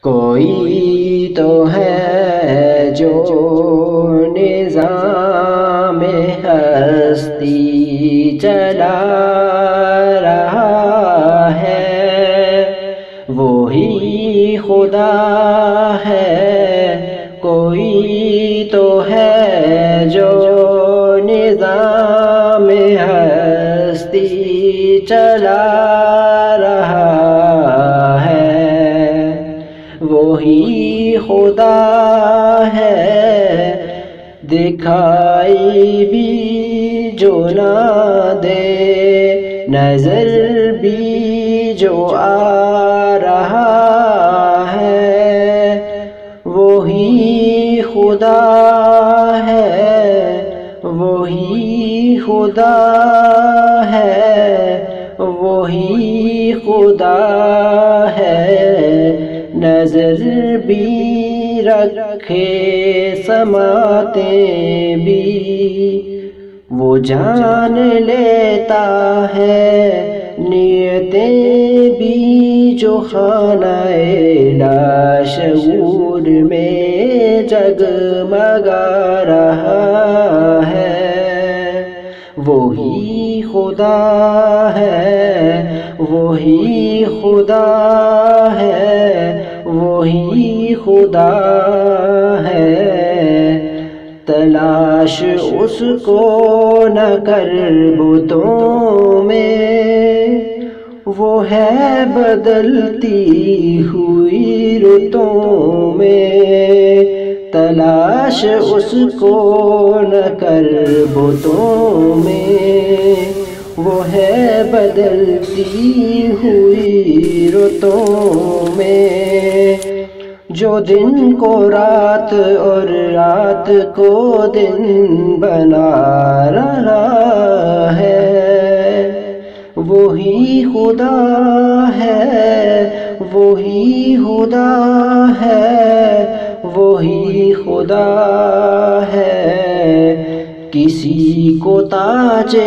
کوئی تو ہے جو نظام ہستی چلا رہا ہے، وہی خدا ہے۔ کوئی تو ہے جو نظام ہستی چلا رہا ہے، وہی خدا ہے۔ دکھائی بھی جو نہ دے، نظر بھی جو آ رہا ہے، وہی خدا ہے، وہی خدا ہے، وہی خدا ہے۔ نظر بھی رکھے سماعتیں بھی، وہ جان لیتا ہے نیتیں بھی، جو خانہ لاشعور میں جگمگا رہا ہے، وہی خدا ہے، وہی خدا ہے، وہی خدا ہے۔ تلاش اس کو نہ کر بتوں میں، وہ ہے بدلتی ہوئی رتوں میں۔ تلاش اس کو نہ کر بتوں میں، وہ ہے بدلتی ہوئی رتوں میں۔ جو دن کو رات اور رات کو دن بنا رہا ہے، وہی خدا ہے، وہی خدا ہے، وہی خدا ہے۔ کسی کو تاج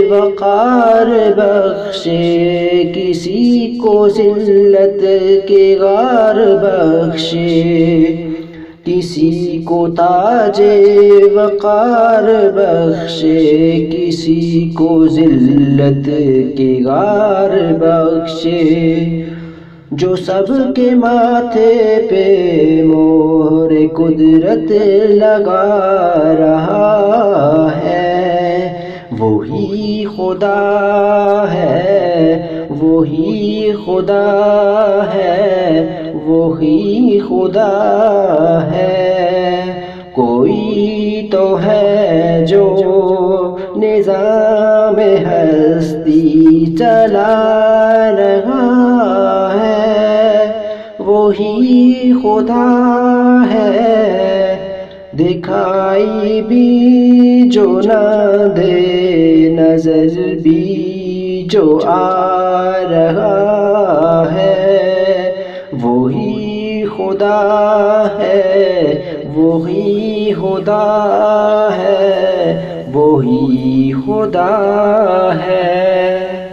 وقار بخشے، کسی کو ذلت کے غار بخشے، کسی کو تاج وقار بخشے، کسی کو ذلت کے غار بخشے۔ جو سب کے ماتھے پہ مہر قدرت لگا رہا ہے، وہی خدا ہے، وہی خدا ہے، وہی خدا ہے۔ کوئی تو ہے جو نظام ہستی چلا رہا ہے، وہی خدا ہے۔ دکھائی بھی جو نہ دے، نظر بھی جو آ رہا ہے، وہی خدا ہے، وہی خدا ہے، وہی خدا ہے۔